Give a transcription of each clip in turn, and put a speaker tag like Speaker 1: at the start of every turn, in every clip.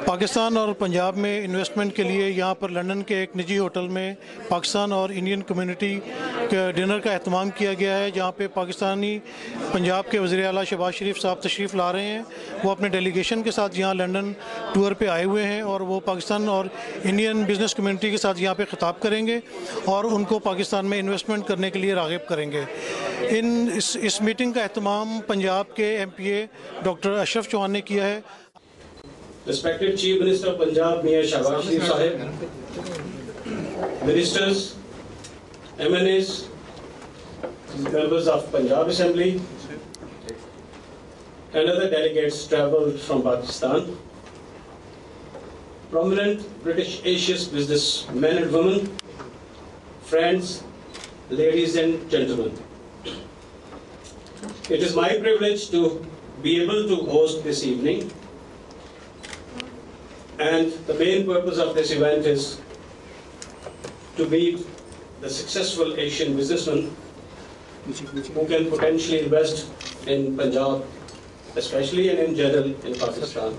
Speaker 1: पाकिस्तान और पंजाब में इन्वेस्टमेंट के लिए यहाँ पर लंदन के एक निजी होटल में पाकिस्तान और इंडियन कम्युनिटी के डिनर का एहतमाम किया गया है, जहाँ पे पाकिस्तानी पंजाब के वज़ीर आला शहबाज शरीफ साहब तशरीफ़ ला रहे हैं। वो अपने डेलीगेशन के साथ यहाँ लंदन टूर पे आए हुए हैं और वो पाकिस्तान और इंडियन बिज़नेस कम्युनिटी के साथ यहाँ पे ख़िताब करेंगे और उनको पाकिस्तान में इन्वेस्टमेंट करने के लिए राग़िब करेंगे। इस मीटिंग का एहतमाम पंजाब के MPA डॉक्टर अशरफ चौहान ने किया है।
Speaker 2: Respected Chief Minister of Punjab, CM Shahbaz Sharif Sahib, Ministers, MNAs, members of Punjab Assembly, and other delegates travelled from Pakistan, prominent British Asian businessmen and women, friends, ladies and gentlemen. It is my privilege to be able to host this evening. And the main purpose of this event is to meet the successful Asian businessmen who can potentially invest in Punjab, especially and in general in Pakistan.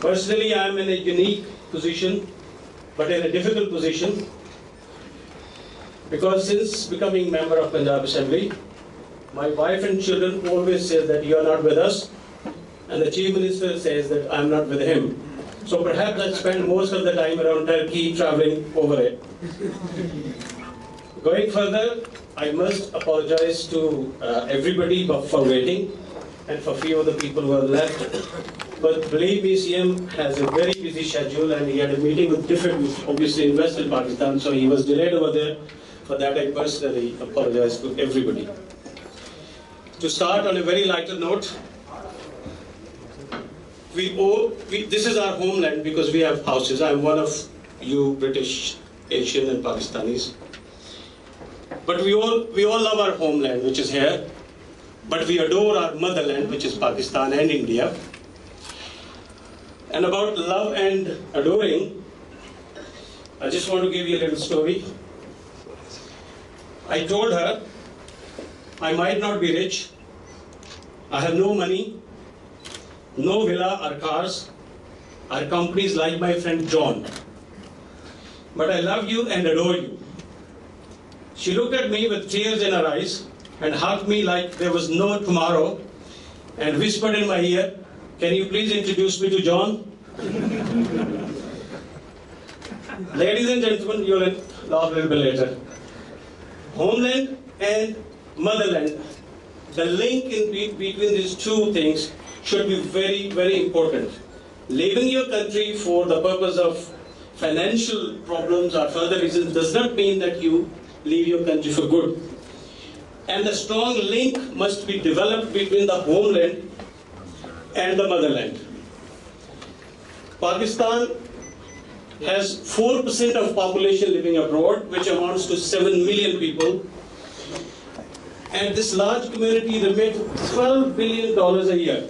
Speaker 2: Personally, I am in a unique position, but in a difficult position, because since becoming member of Punjab Assembly, my wife and children always say that you are not with us, and the Chief Minister says that I am not with him. So perhaps I spend most of the time around Turkey traveling over it. Going further, I must apologize to everybody for waiting and for few of the people who have left. But believe me, CM has a very busy schedule and he had a meeting with different, obviously, investors in Pakistan, so he was delayed over there. For that, I personally apologize to everybody. To start on a very lighter note, this is our homeland because we have houses. I'm one of you British, Asian and Pakistanis. But we all love our homeland, which is here. But we adore our motherland, which is Pakistan and India. And about love and adoring, I just want to give you a little story. I told her, I might not be rich, I have no money, no villa or cars or companies like my friend John, but I love you and adore you. She looked at me with tears in her eyes and hugged me like there was no tomorrow and whispered in my ear, "Can you please introduce me to John?" Ladies and gentlemen, you'll laugh a little bit later. Homeland and motherland, the link between these two things should be very, very important. Leaving your country for the purpose of financial problems or further reasons does not mean that you leave your country for good. And the strong link must be developed between the homeland and the motherland. Pakistan has 4% of population living abroad, which amounts to 7 million people. And this large community remits $12 billion a year.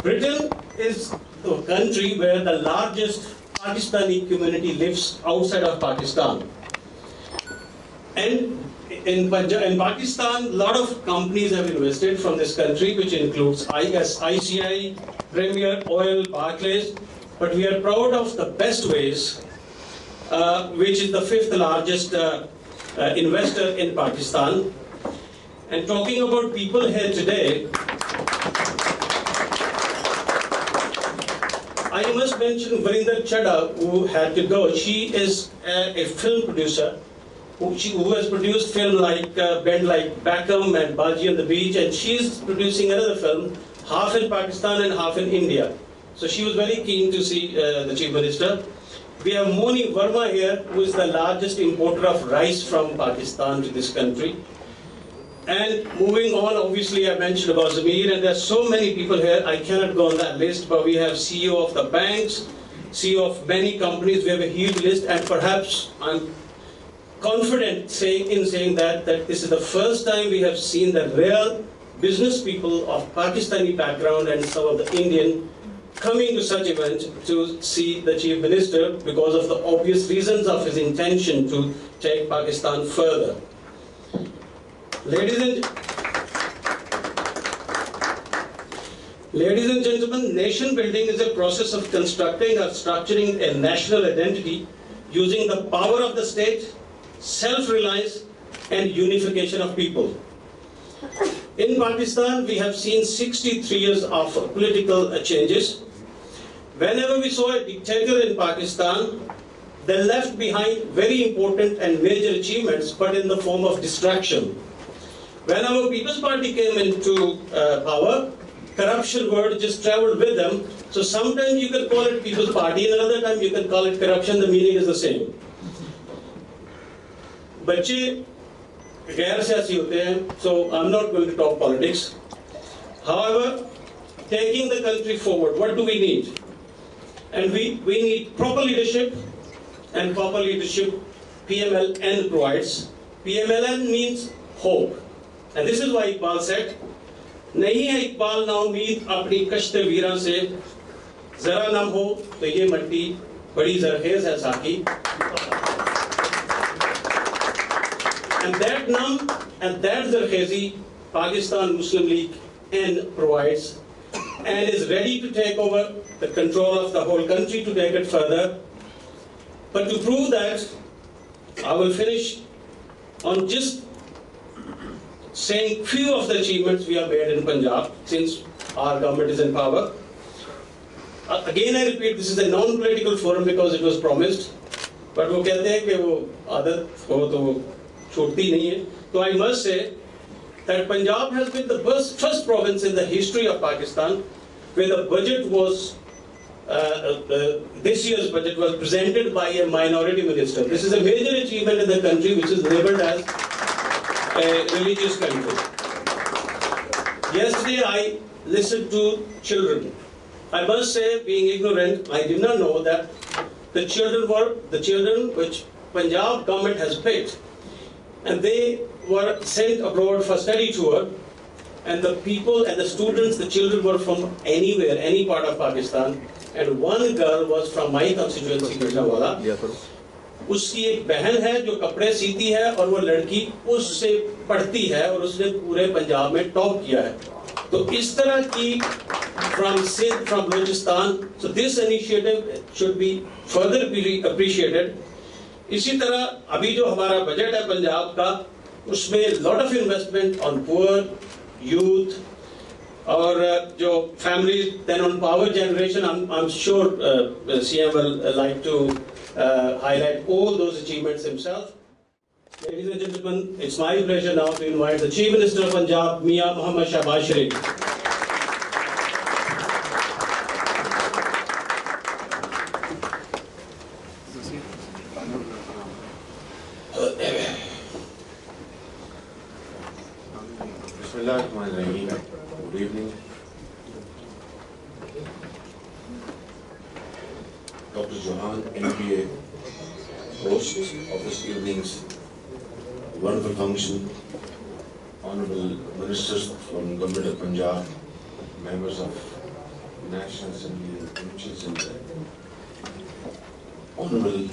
Speaker 2: Britain is the country where the largest Pakistani community lives outside of Pakistan. And in Pakistan, a lot of companies have invested from this country, which includes ICI, Premier Oil, Barclays. But we are proud of the Bestways, which is the 5th largest investor in Pakistan. And talking about people here today, I must mention Varinder Chadha, who had to go. She is a film producer who has produced film like Bend Like Beckham and Baji on the Beach, and she's producing another film, half in Pakistan and half in India. So she was very keen to see the Chief Minister. We have Moni Verma here, who is the largest importer of rice from Pakistan to this country. And moving on, obviously I mentioned about Zamir, and there are so many people here, I cannot go on that list, but we have CEO of the banks, CEO of many companies, we have a huge list, and perhaps I'm confident in saying that this is the first time we have seen the real business people of Pakistani background and some of the Indian coming to such events to see the Chief Minister because of the obvious reasons of his intention to take Pakistan further. Ladies and Ladies and gentlemen, nation building is a process of constructing or structuring a national identity using the power of the state, self-reliance, and unification of people. In Pakistan, we have seen 63 years of political changes. Whenever we saw a dictator in Pakistan, they left behind very important and major achievements, but in the form of distraction. When our People's Party came into power, corruption word just traveled with them. So sometimes you can call it People's Party, and another time you can call it corruption. The meaning is the same. बच्चे गैर सियासी होते हैं, so I'm not going to talk politics. However, taking the country forward, what do we need? And we need proper leadership, and proper leadership PMLN provides. PMLN means hope. And this is why Iqbal said, नहीं है इकबाल ना उम्मीद अपनी कश्ते वीरां से, जरा नम हो तो ये मट्टी बड़ी जरखेज है साकी. And that NAM and that Zarkhezi, Pakistan Muslim League N provides, and is ready to take over the control of the whole country to take it further. But to prove that, I will finish on just saying few of the achievements we have made in Punjab since our government is in power. Again I repeat, this is a non-political forum because it was promised. But वो कहते हैं कि वो आदत हो तो छूटती नहीं है. So I must say that Punjab has been the first province in the history of Pakistan where the budget was, this year's budget was presented by a minority minister. This is a major achievement in the country which is labeled as a religious country. Yesterday I listened to children. I must say, being ignorant, I did not know that the children which Punjab government has picked, and they were sent abroad for study tour, and the people and the students, the children were from anywhere, any part of Pakistan, and one girl was from my constituency, Gujranwala. उसकी एक बहन है जो कपड़े सीती है और वो लड़की उससे पढ़ती है और उसने पूरे पंजाब में टॉप किया है. तो इस तरह की from Sindh, from Balochistan, so this initiative should be further appreciated. इसी तरह अभी जो हमारा बजट है पंजाब का, उसमें lot of investment on poor, youth, और जो families, then on power generation. I'm sure CM will like to highlight all those achievements himself. Ladies and gentlemen, it's my pleasure now to invite the Chief Minister of Punjab, Mian Mohammad Shahbaz Sharif.
Speaker 3: Good evening. Dr. Johan, MBA, host of this evening's wonderful function, Honorable Ministers from Government of Punjab, members of the National Assembly and Provincial Assembly, Honorable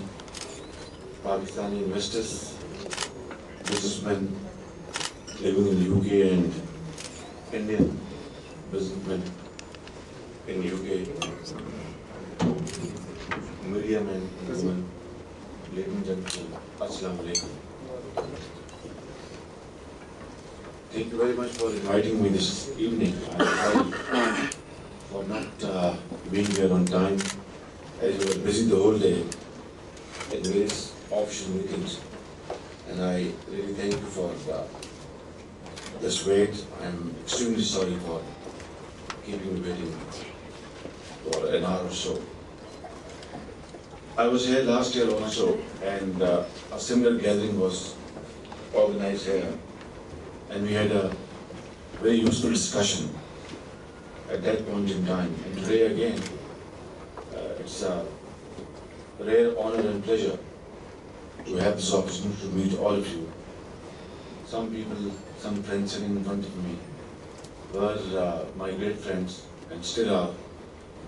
Speaker 3: Pakistani investors, businessmen living in the UK and Indian businessmen in the UK, Miriam and women, ladies and gentlemen, Assalamu alaikum. Thank you very much for inviting me this evening. I'm sorry for not being here on time, as you were busy the whole day in various optional meetings, and I really thank you for this wait. I'm extremely sorry for keeping you waiting for an hour or so. I was here last year also, and a similar gathering was organized here, and we had a very useful discussion at that point in time. And today again, it's a rare honor and pleasure to have this opportunity to meet all of you. Some people, some friends sitting in front of me were my great friends and still are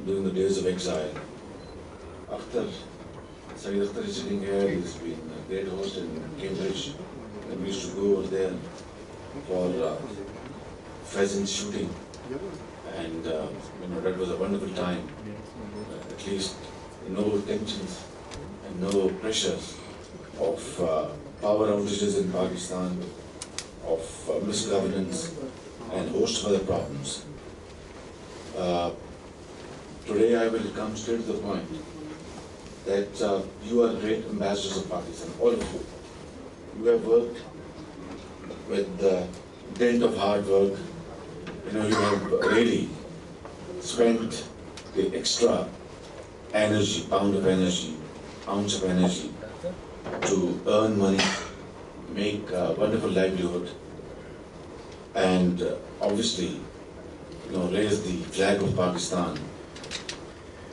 Speaker 3: during the days of exile. Akhtar, Sayyid Akhtar is sitting here. He's been a great host in Cambridge, and we used to go over there for pheasant shooting. and that was a wonderful time. At least no tensions and no pressures of power outages in Pakistan, of misgovernance and host of other problems. Today I will come straight to the point that you are great ambassadors of Pakistan, all of you. You have worked with the dint of hard work. You have really spent the extra energy, pound of energy, ounce of energy to earn money, make a wonderful livelihood, and obviously, raise the flag of Pakistan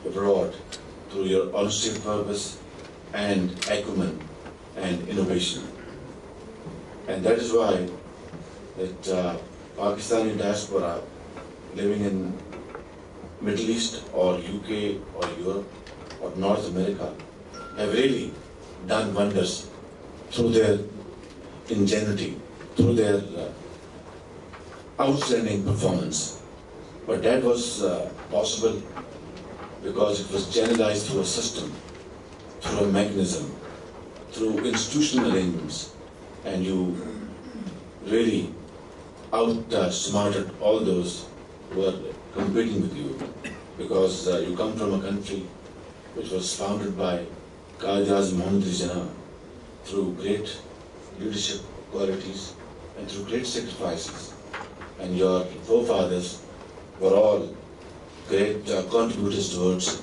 Speaker 3: abroad through your honesty of purpose and acumen and innovation. And that is why that Pakistani diaspora living in Middle East or UK or Europe or North America have really done wonders through their ingenuity, through their outstanding performance. But that was possible because it was generalized through a system, through a mechanism, through institutional arrangements, and you really outsmarted all those who are competing with you, because you come from a country which was founded by Qaid-e-Azam Muhammad Ali Jinnah through great leadership qualities and through great sacrifices. And your forefathers were all great contributors towards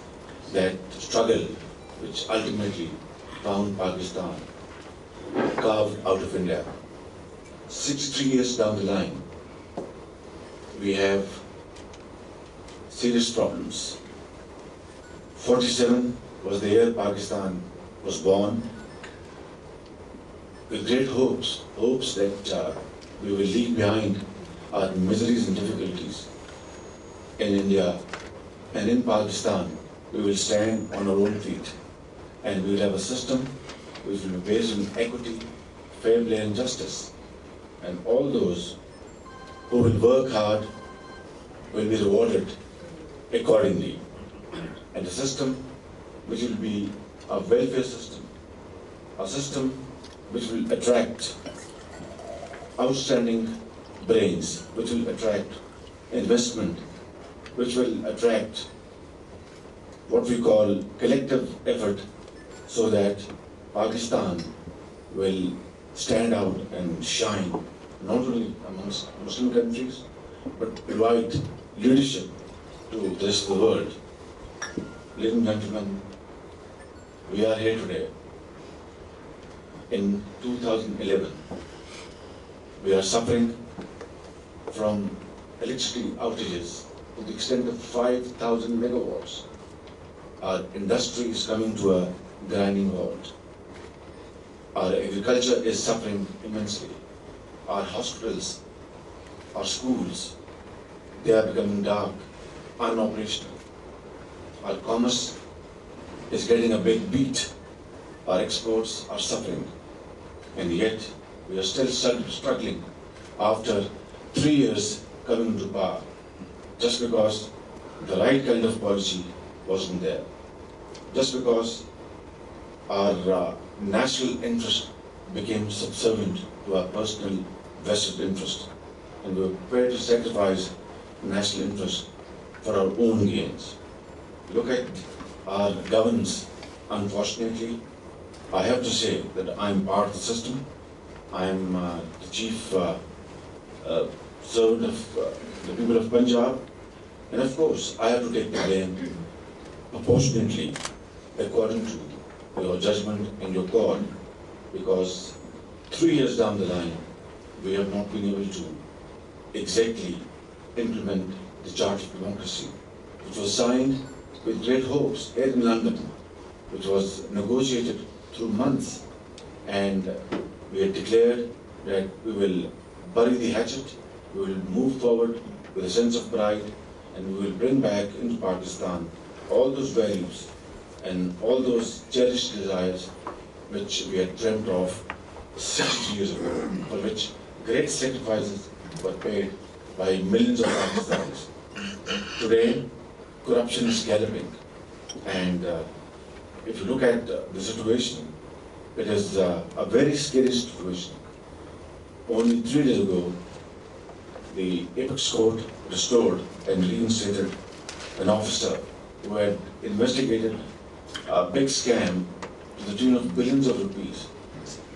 Speaker 3: that struggle which ultimately found Pakistan carved out of India. 63 years down the line, we have serious problems. 47 was the year Pakistan was born, with great hopes that we will leave behind our miseries and difficulties in India, and in Pakistan we will stand on our own feet, and we will have a system which will be based on equity, fair play and justice. And all those who will work hard will be rewarded accordingly. And a system which will be a welfare system, a system which will attract outstanding brains, which will attract investment, which will attract what we call collective effort, so that Pakistan will stand out and shine, not only amongst Muslim countries, but provide leadership to the rest of the world. Ladies and gentlemen, we are here today in 2011. We are suffering from electricity outages to the extent of 5,000 megawatts. Our industry is coming to a grinding halt. Our agriculture is suffering immensely. Our hospitals, our schools, they are becoming dark, unoperational. Our commerce is getting a big beat. Our exports are suffering. And yet, we are still struggling after 3 years coming into power, just because the right kind of policy wasn't there. Just because our national interest became subservient to our personal vested interest, and we were prepared to sacrifice national interest for our own gains. Look at our governance. Unfortunately, I have to say that I'm part of the system. I'm the chief servant of the people of Punjab, and of course I have to take the blame proportionately according to your judgment and your call, because 3 years down the line we have not been able to exactly implement the Charter of Democracy, which was signed with great hopes here in London, which was negotiated through months, and we had declared that we will bury the hatchet, we will move forward with a sense of pride, and we will bring back into Pakistan all those values and all those cherished desires which we had dreamt of 60 years ago, for which great sacrifices were paid by millions of Pakistanis. Today, corruption is galloping, and if you look at the situation, it is a very scary situation. Only 3 days ago, the Apex Court restored and reinstated an officer who had investigated a big scam to the tune of billions of rupees,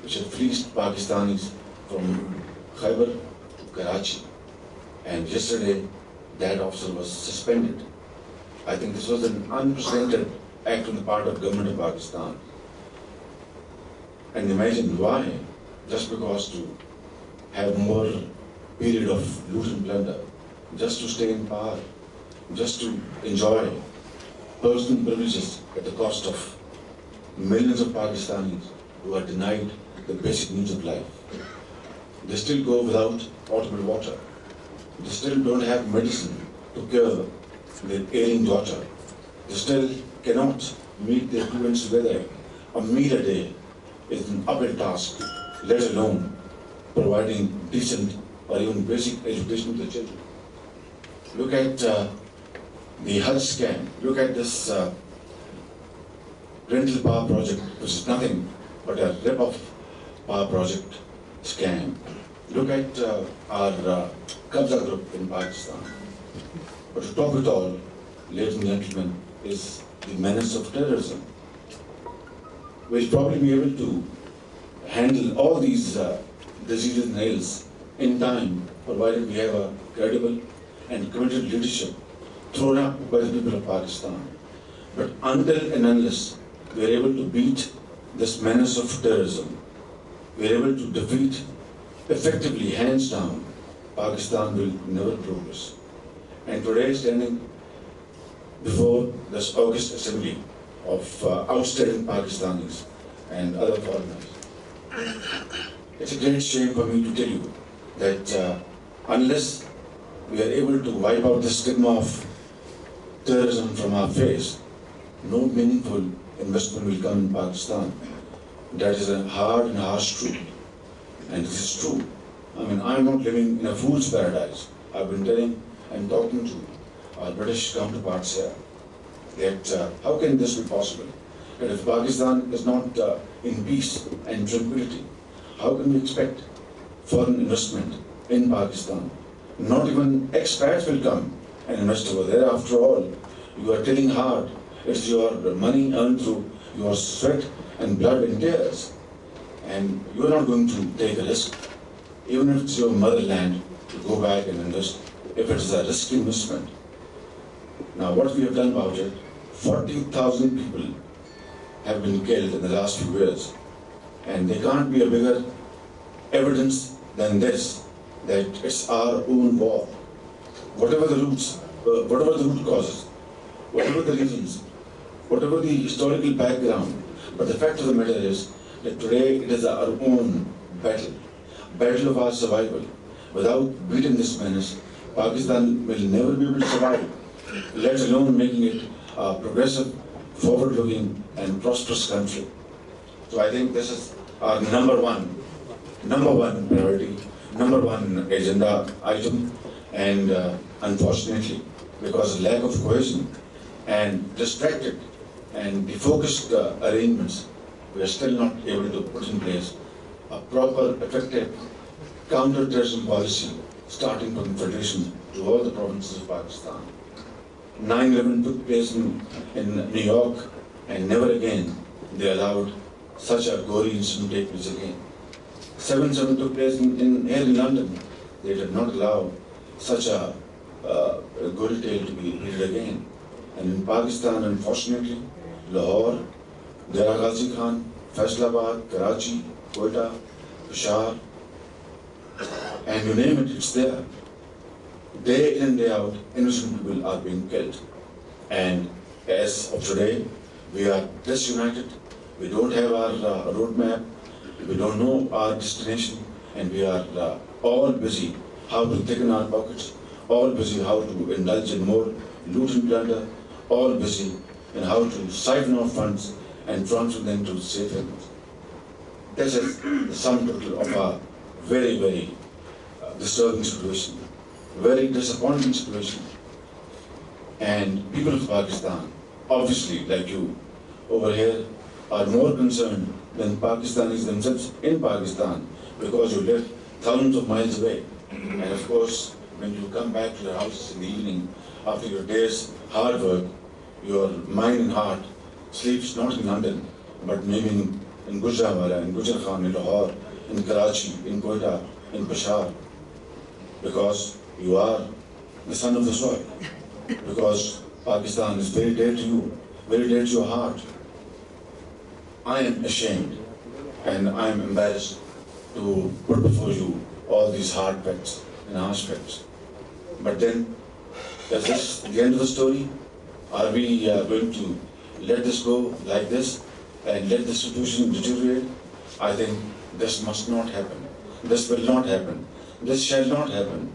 Speaker 3: which had fleeced Pakistanis from Khyber to Karachi. And yesterday, that officer was suspended. I think this was an unprecedented act on the part of government of Pakistan. And imagine why? Just because to have more period of loot and plunder, just to stay in power, just to enjoy personal privileges at the cost of millions of Pakistanis who are denied the basic needs of life. They still go without potable water. They still don't have medicine to cure their ailing daughter. They still cannot meet their two ends together. A meal a day is an uphill task, let alone providing decent or even basic education to the children. Look at the Hajj scam. Look at this rental power project, which is nothing but a rip-off power project scam. Look at our Qabza group in Pakistan. But to top it all, ladies and gentlemen, is the menace of terrorism. We'll probably be able to handle all these diseases and ills in time, provided we have a credible and committed leadership thrown up by the people of Pakistan. But until and unless we are able to beat this menace of terrorism, we are able to defeat effectively, hands down, Pakistan will never progress. And today, standing before this August Assembly of outstanding Pakistanis and other foreigners, it's a great shame for me to tell you that unless we are able to wipe out the stigma of terrorism from our face, no meaningful investment will come in Pakistan. That is a hard and harsh truth. And this is true. I mean, I'm not living in a fool's paradise. I've been telling and talking to our British counterparts here that how can this be possible? That if Pakistan is not in peace and tranquility, how can we expect foreign investment in Pakistan? Not even expats will come and invest over there. After all, you are telling hard. It's your money earned through your sweat and blood and tears. And you are not going to take a risk, even if it's your motherland, to go back and invest, if it is a risky investment. Now, what we have done about it, 40,000 people have been killed in the last few years. And there can't be a bigger evidence than this, that it's our own war. Whatever the roots, whatever the root causes, whatever the reasons, whatever the historical background, but the fact of the matter is that today it is our own battle of our survival. Without beating this menace, Pakistan will never be able to survive, let alone making it a progressive, forward-looking and prosperous country. So I think this is our number one priority, number one agenda item, and unfortunately, because of lack of cohesion and distracted and defocused arrangements, we are still not able to put in place a proper, effective counter-terrorism policy, starting from the Federation to all the provinces of Pakistan. 9/11 took place in New York, and never again they allowed such a gory incident to take place again. 7/7 took place here in London. They did not allow such a gory tale to be repeated again. And in Pakistan, unfortunately, Lahore, Dera Ghazi Khan, Faisalabad, Karachi, Quetta, Peshawar, and you name it, it's there. Day in and day out, innocent people are being killed. And as of today, we are disunited. We don't have our roadmap. We don't know our destination. And we are all busy how to thicken our pockets, all busy how to indulge in more loot and plunder, all busy in how to siphon off funds and transfer them to safe havens. This is the sum total of a very, very disturbing situation, very disappointing situation. And people of Pakistan, obviously, like you, over here, are more concerned than Pakistanis themselves in Pakistan because you live thousands of miles away. And of course, when you come back to your houses in the evening after your day's hard work, your mind and heart sleeps not in London, but maybe in Gujranwala, in Gujarkhan, in Lahore, in Karachi, in Quetta, in Peshawar, because you are the son of the soil, because Pakistan is very dear to you, very dear to your heart. I am ashamed and I am embarrassed to put before you all these hard facts and harsh facts. But then, is this the end of the story? Are we going to let this go like this and let the situation deteriorate? I think this must not happen. This will not happen. This shall not happen.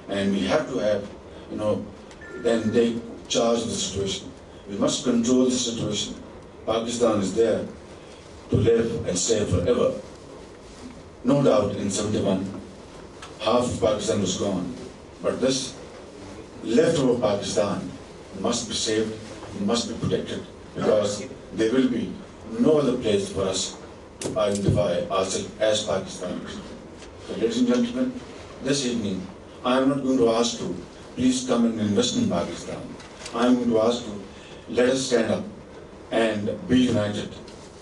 Speaker 3: And we have to have, then take charge of the situation. We must control the situation. Pakistan is there to live and stay forever. No doubt in 71, half of Pakistan was gone. But this leftover Pakistan must be saved, must be protected, because there will be no other place for us to identify ourselves as Pakistanis. So, ladies and gentlemen, this evening, I am not going to ask you, please come and invest in Pakistan. I am going to ask you, let us stand up and be united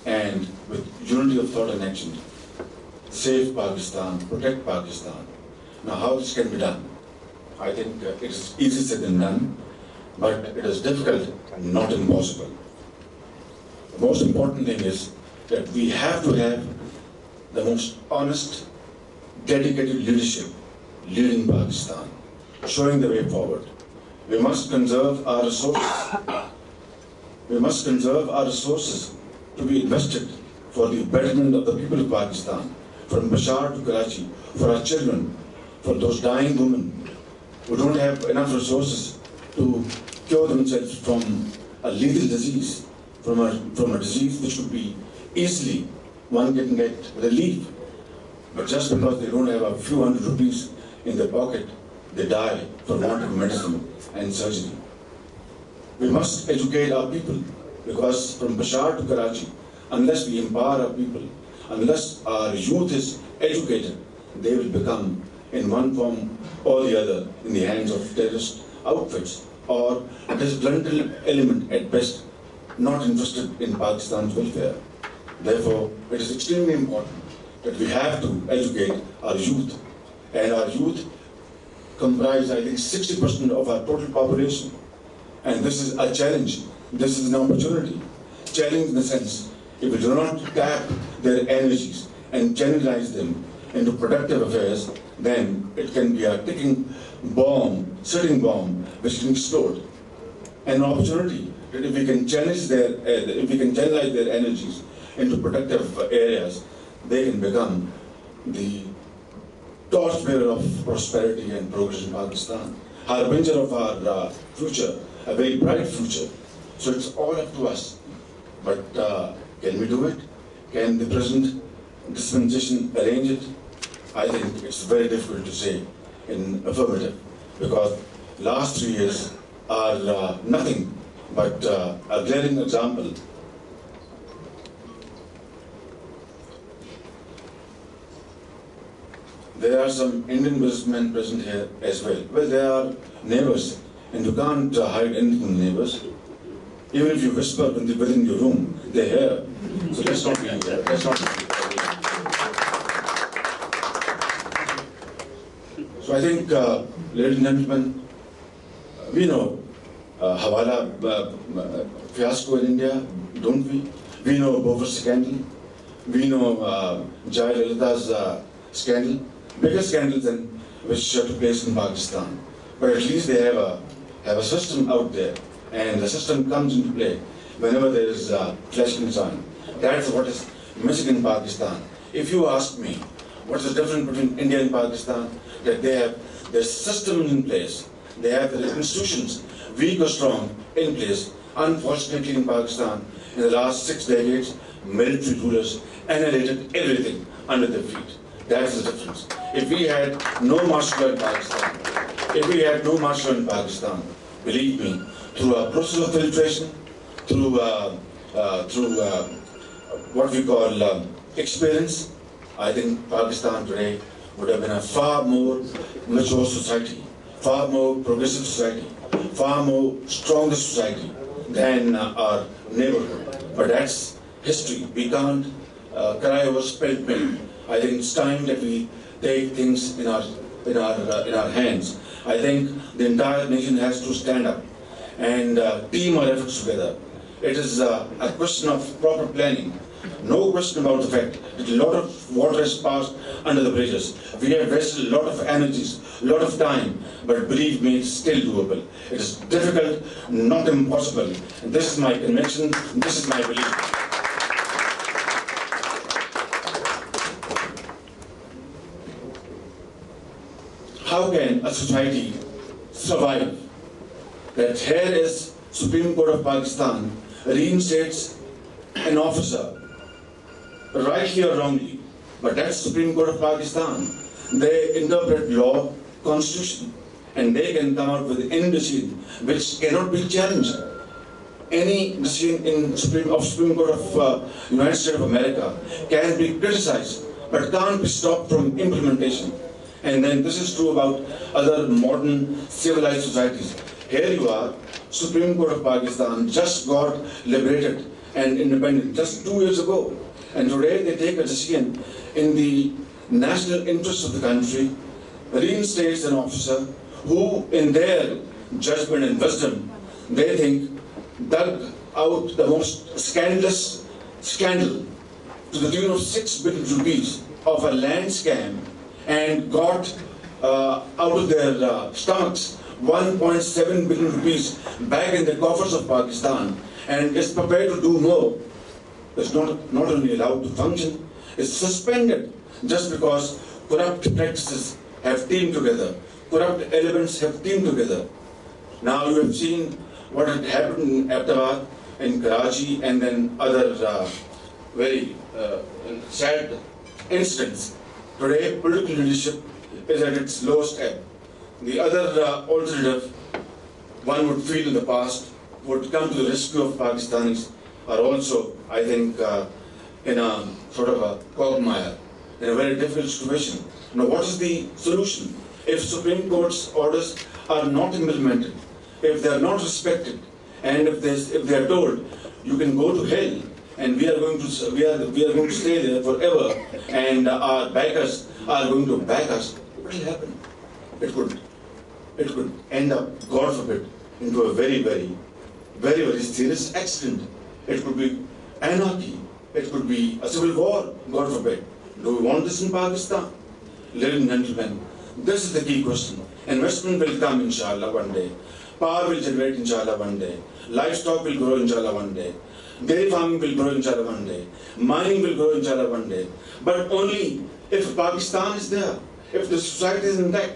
Speaker 3: and with unity of thought and action, save Pakistan, protect Pakistan. Now, how this can be done? I think it is easy said than done, but it is difficult, not impossible. The most important thing is that we have to have the most honest, dedicated leadership leading Pakistan, showing the way forward. We must conserve our resources. We must conserve our resources to be invested for the betterment of the people of Pakistan, from Peshawar to Karachi, for our children, for those dying women who don't have enough resources to cure themselves from a lethal disease, from a disease which would be easily one can get relief. But just because they don't have a few hundred rupees in their pocket, they die for want of medicine and surgery. We must educate our people, because from Peshawar to Karachi, unless we empower our people, unless our youth is educated, they will become, in one form or the other, in the hands of terrorist outfits or a disgruntled element at best, not interested in Pakistan's welfare. Therefore, it is extremely important that we have to educate our youth. And our youth comprise, I think, 60% of our total population. And this is a challenge. This is an opportunity. Challenge in the sense, if we do not tap their energies and channelize them into productive affairs, then it can be a ticking bomb, sitting bomb, which can explode. An opportunity that if we can channelize their energies into productive areas, they can become the torchbearer of prosperity and progress in Pakistan, harbinger of our future, a very bright future. So it's all up to us. But can we do it? Can the present dispensation arrange it? I think it's very difficult to say in affirmative, because last 3 years are nothing but a glaring example. There are some Indian businessmen present here as well. Well, they are neighbors, and you can't hide anything from neighbors. Even if you whisper within your room, they hear. So let's not be. So I think, ladies and gentlemen, we know Hawala fiasco in India, don't we? We know Bofors scandal. We know Jai Lalita's scandal. Bigger scandals than which took place in Pakistan. But at least they have a system out there, and the system comes into play whenever there is flesh concern. That's what is missing in Pakistan. If you ask me, what's the difference between India and Pakistan? That they have their systems in place, they have their institutions, weak or strong, in place. Unfortunately, in Pakistan, in the last 6 decades, military rulers annihilated everything under their feet. That's the difference. If we had no martial law in Pakistan, believe me, through a process of filtration, through what we call experience, I think Pakistan today would have been a far more mature society, far more progressive society, far more stronger society than our neighborhood. But that's history. We can't cry over spilled milk. I think it's time that we take things in our hands. I think the entire nation has to stand up and team our efforts together. It is a question of proper planning. No question about the fact that a lot of water has passed under the bridges. We have wasted a lot of energies, a lot of time, but believe me, it's still doable. It is difficult, not impossible. And this is my conviction, this is my belief. How can a society survive that here is Supreme Court of Pakistan reinstates an officer, rightly or wrongly, but that's Supreme Court of Pakistan. They interpret law, constitution, and they can come out with any decision which cannot be challenged. Any decision in Supreme Court of United States of America can be criticized, but can't be stopped from implementation. And then this is true about other modern civilized societies. Here you are, Supreme Court of Pakistan just got liberated and independent just 2 years ago. And today they take a decision in the national interest of the country, reinstates an officer who, in their judgment and wisdom, they think dug out the most scandalous scandal to the tune of 6 billion rupees of a land scam and got out of their stomachs 1.7 billion rupees back in the coffers of Pakistan and is prepared to do more. It's not only allowed to function, it's suspended just because corrupt practices have teamed together, corrupt elements have teamed together. Now you have seen what had happened in Ahmedabad, in Karachi, and then other very sad incidents. Today, political leadership is at its lowest ebb. The other alternative, one would feel in the past, would come to the rescue of Pakistanis, are also, I think, in a sort of a quagmire, in a very difficult situation. Now, what is the solution? If Supreme Court's orders are not implemented, if they are not respected, and if they are told, you can go to hell, and we are going to stay there forever, and our backers are going to back us, what will happen? It could end up, God forbid, into a very, very, very, very serious accident. It could be anarchy. It could be a civil war, God forbid. Do we want this in Pakistan? Ladies and gentlemen, this is the key question. Investment will come, inshallah, one day. Power will generate, inshallah, one day. Livestock will grow, inshallah, one day. Dairy farming will grow, inshallah, one day. Mining will grow, inshallah, one day. But only if Pakistan is there, if the society is intact,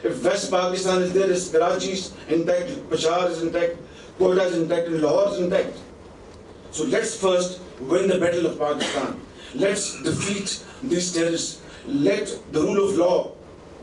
Speaker 3: if West Pakistan is there, if Karachi is intact, Peshawar is intact, Quetta is intact, and Lahore is intact. So let's first win the battle of Pakistan. Let's defeat these terrorists. Let the rule of law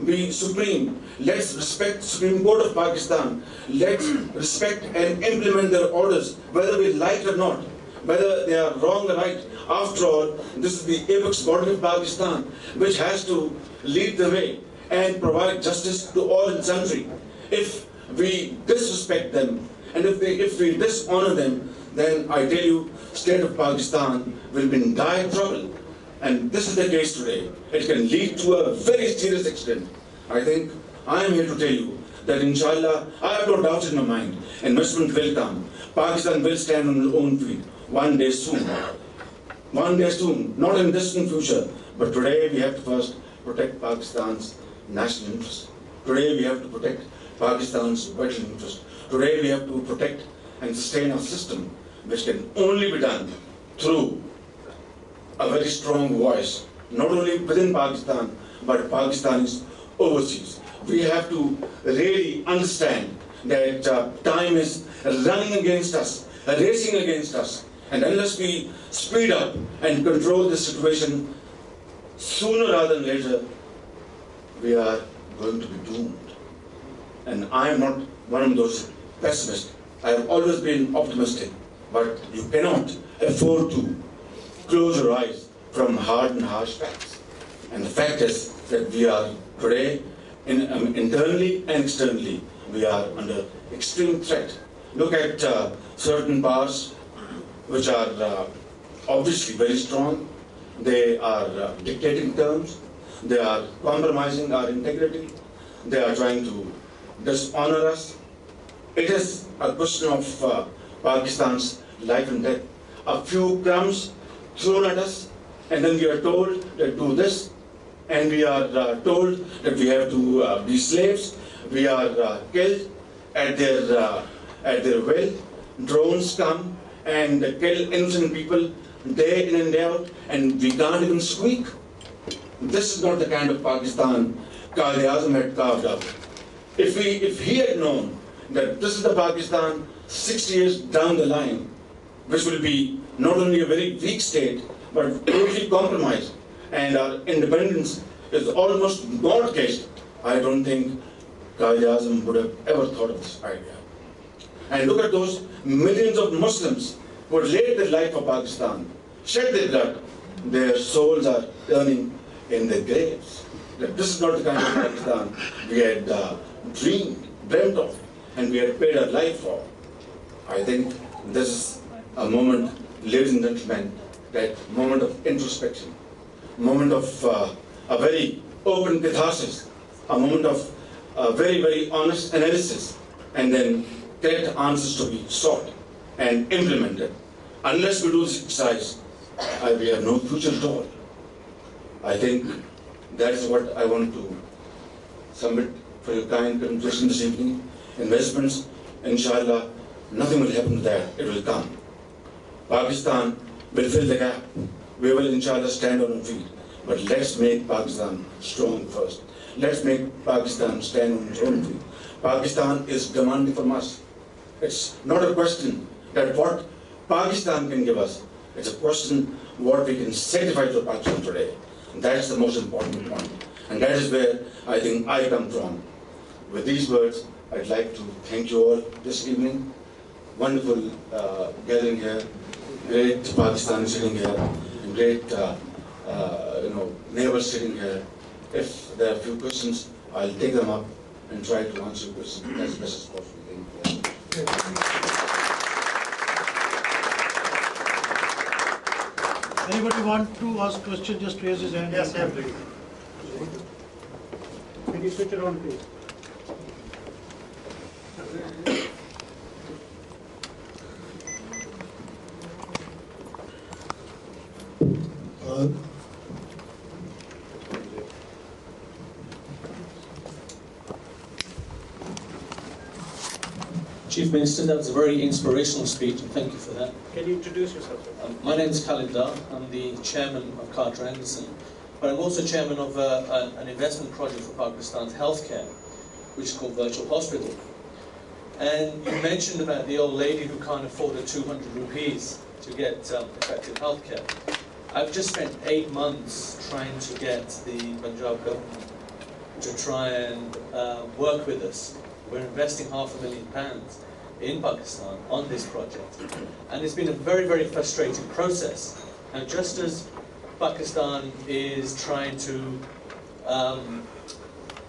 Speaker 3: be supreme. Let's respect the Supreme Court of Pakistan. Let's respect and implement their orders, whether we like it or not, whether they are wrong or right. After all, this is the apex body of Pakistan, which has to lead the way and provide justice to all in country. If we disrespect them and if we dishonor them, then I tell you, state of Pakistan will be in dire trouble. And this is the case today. It can lead to a very serious accident. I think I am here to tell you that inshallah, I have no doubt in my mind, investment will come. Pakistan will stand on its own feet one day soon. One day soon, not in distant future, but today we have to first protect Pakistan's national interest. Today we have to protect Pakistan's vital interest. Today we have to protect and sustain our system, which can only be done through a very strong voice, not only within Pakistan, but Pakistanis overseas. We have to really understand that time is running against us, racing against us. And unless we speed up and control the situation, sooner rather than later, we are going to be doomed. And I am not one of those pessimists. I have always been optimistic, but you cannot afford to close your eyes from hard and harsh facts. And the fact is that we are today, internally and externally, we are under extreme threat. Look at certain powers which are obviously very strong. They are dictating terms. They are compromising our integrity. They are trying to dishonor us. It is a question of Pakistan's life and death. A few crumbs thrown at us, and then we are told that do this, and we are told that we have to be slaves. We are killed at their will. Drones come and kill innocent people day in and day out, and we can't even squeak. This is not the kind of Pakistan Quaid-e-Azam had carved out. If he had known that this is the Pakistan 60 years down the line, which will be not only a very weak state, but totally compromised, and our independence is almost mortgaged, I don't think Quaid-e-Azam would have ever thought of this idea. And look at those millions of Muslims who had laid their life for Pakistan, shed their blood. Their souls are turning in their graves. That this is not the kind of Pakistan we had dreamt of, and we had paid our life for. I think this is a moment, ladies and gentlemen, that moment of introspection, moment of a very open catharsis, a moment of very, very honest analysis, and then correct answers to be sought and implemented. Unless we do this exercise, we have no future at all. I think that is what I want to submit for your kind consideration this evening. Investments, inshallah, nothing will happen to that. It will come. Pakistan will fill the gap. We will, inshallah, stand on our feet. But let's make Pakistan strong first. Let's make Pakistan stand on its own feet. Pakistan is demanding from us. It's not a question that what Pakistan can give us. It's a question what we can sacrifice to Pakistan today. And that's the most important point. And that is where I think I come from. With these words, I'd like to thank you all this evening. Wonderful gathering here. Great Pakistanis sitting here. And great neighbors sitting here. If there are a few questions, I'll take them up and try to answer questions as best as possible. Thank you.
Speaker 1: Anybody want to ask a question, just raise his hand.
Speaker 4: Yes, sir, please. Can you switch it on, please?
Speaker 5: Chief Minister, that was a very inspirational speech, and thank you for that.
Speaker 4: Can you introduce yourself, sir?
Speaker 5: My name is Khalid Dar. I'm the chairman of Carter Anderson, but I'm also chairman of an investment project for Pakistan's healthcare, which is called Virtual Hospital. And you mentioned about the old lady who can't afford the 200 rupees to get effective healthcare. I've just spent 8 months trying to get the Punjab government to try and work with us. We're investing £500,000 in Pakistan on this project. And it's been a very, very frustrating process. And just as Pakistan is trying to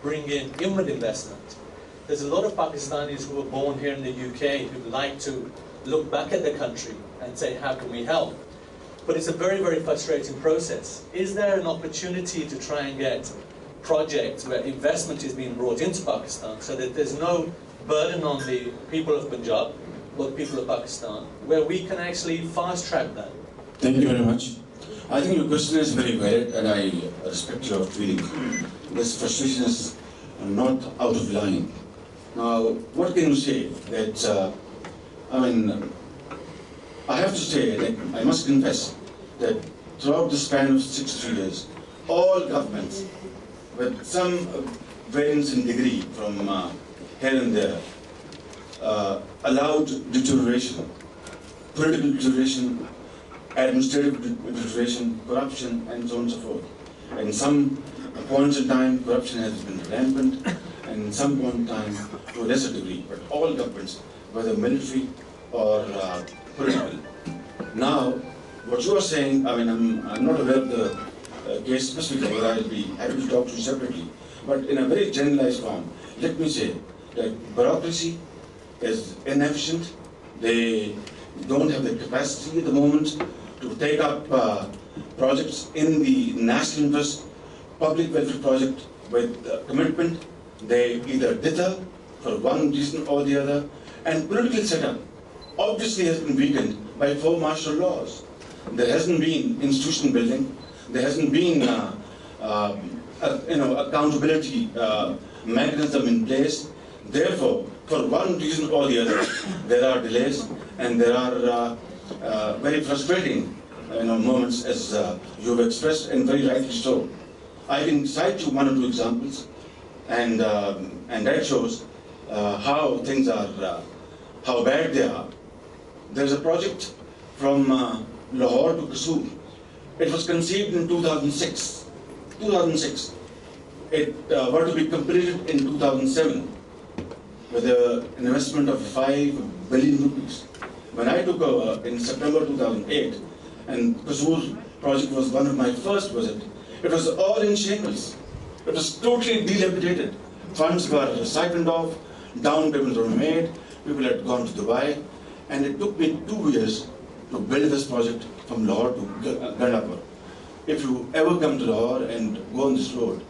Speaker 5: bring in inward investment, there's a lot of Pakistanis who were born here in the UK who'd like to look back at the country and say, how can we help? But it's a very, very frustrating process. Is there an opportunity to try and get projects where investment is being brought into Pakistan so that there's no burden on the people of Punjab or the people of Pakistan, where we can actually fast-track that?
Speaker 3: Thank you very much. I think your question is very valid, and I respect your feeling. This frustration is not out of line. Now, what can you say? That I have to say, that I must confess, that throughout the span of 63 years, all governments, with some variance in degree from here and there, allowed deterioration, political deterioration, administrative deterioration, corruption, and so on and so forth. In some points in time, corruption has been rampant, and in some point in time, to a lesser degree. But all governments whether military or political. Now, what you are saying, I mean, I'm not aware of the case specifically, but I'll be happy to talk to you separately. But in a very generalized form, let me say that bureaucracy is inefficient. They don't have the capacity at the moment to take up projects in the national interest, public welfare project with commitment. They either dither for one reason or the other, and political setup obviously has been weakened by 4 martial laws. There hasn't been institution building. There hasn't been accountability mechanism in place. Therefore, for one reason or the other, there are delays and there are very frustrating moments, as you have expressed, and very rightly so. I can cite you 1 or 2 examples, and that shows how things are, how bad they are. There's a project from Lahore to Kasur. It was conceived in 2006. 2006. It were to be completed in 2007 with an investment of 5 billion rupees. When I took over in September 2008, and Kasur project was one of my first visits, it was all in shambles. It was totally dilapidated. Funds were siphoned off, down payments were made, people had gone to Dubai, and it took me 2 years to build this project from Lahore to Gandapur. If you ever come to Lahore and go on this road,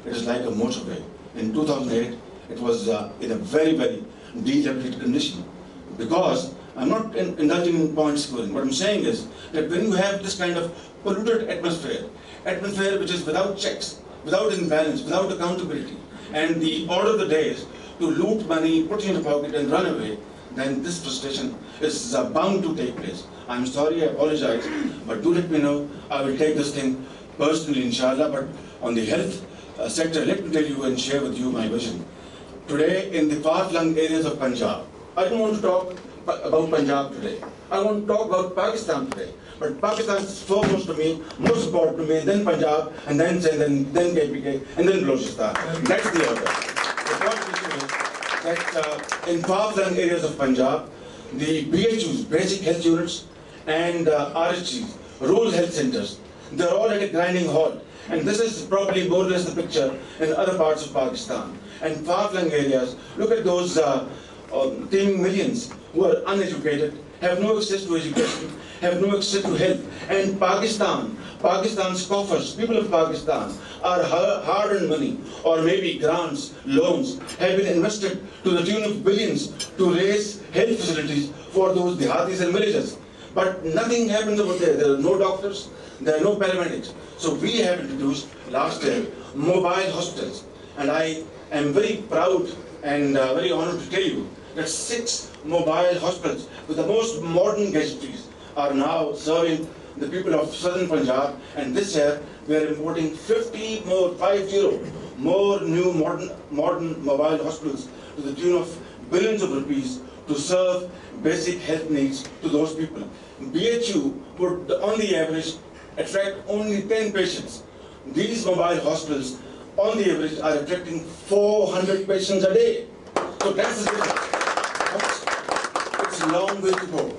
Speaker 3: it is like a motorway. In 2008, it was in a very, very dilapidated condition. Because I'm not indulging in point scoring. What I'm saying is that when you have this kind of polluted atmosphere which is without checks, without imbalance, without accountability, and the order of the day is to loot money, put it in your pocket and run away, then this frustration is bound to take place. I'm sorry, I apologize, but do let me know. I will take this thing personally, inshallah. But on the health sector, let me tell you and share with you my vision. Today, in the far-flung areas of Punjab, I don't want to talk about Punjab today. I want to talk about Pakistan today. But Pakistan is foremost to me, most important to me, then Punjab, and then KPK, and then Balochistan. That's the order. The point is that in far-flung areas of Punjab, the BHUs, basic health units, and RHCs, rural health centers, they're all at a grinding halt. And this is probably more or less the picture in other parts of Pakistan. And far-flung areas, look at those teeming millions who are uneducated, have no access to education, have no access to health. And Pakistan's coffers, people of Pakistan, are hard-earned money, or maybe grants, loans, have been invested to the tune of billions to raise health facilities for those dehatis and villages. But nothing happens over there. There are no doctors, there are no paramedics. So we have introduced last year mobile hospitals. And I am very proud and very honored to tell you that 6 mobile hospitals with the most modern gadgetries are now serving the people of southern Punjab. And this year we are importing 50 more new modern mobile hospitals to the tune of billions of rupees to serve basic health needs to those people. BHU would, on the average, attract only 10 patients. These mobile hospitals, on the average, are attracting 400 patients a day. So that's the difference. It's a long way to go.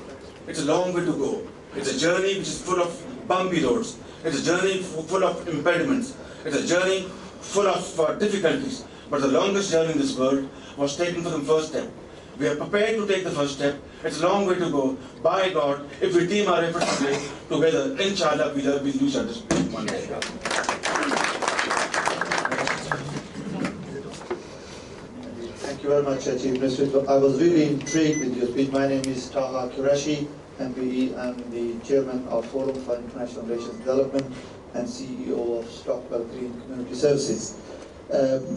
Speaker 3: It's a long way to go. It's a journey which is full of bumpy roads. It's a journey full of impediments. It's a journey full of difficulties. But the longest journey in this world was taken for the first step. We are prepared to take the first step. It's a long way to go. By God, if we team our efforts together, inshallah, we'll reach our destination one day.
Speaker 6: Thank you very much, Chief Minister. I was really intrigued with your speech. My name is Taha Qureshi, MPE. I'm the chairman of Forum for International Relations Development and CEO of Stockwell Green Community Services.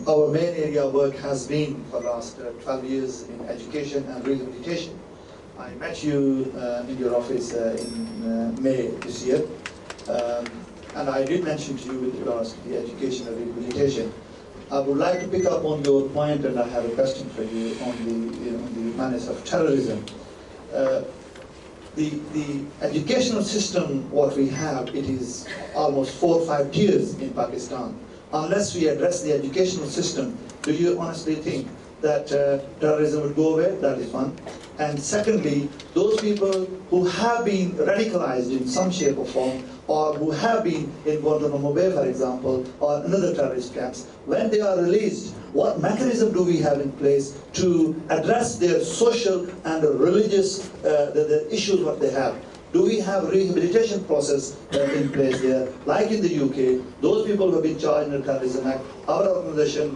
Speaker 6: Our main area of work has been for the last 12 years in education and rehabilitation. I met you in your office in May this year, and I did mention to you with regards to the education and rehabilitation. I would like to pick up on your point, and I have a question for you on the menace of terrorism. The educational system, what we have, it is almost 4 or 5 tiers in Pakistan. Unless we address the educational system, do you honestly think that terrorism would go away. That is one. And secondly, those people who have been radicalized in some shape or form, or who have been in Guantanamo Bay, for example, or another terrorist camps, when they are released, what mechanism do we have in place to address their social and religious the issues what they have? Do we have a rehabilitation process in place there? Like in the UK, those people who have been charged in the Terrorism Act, our organization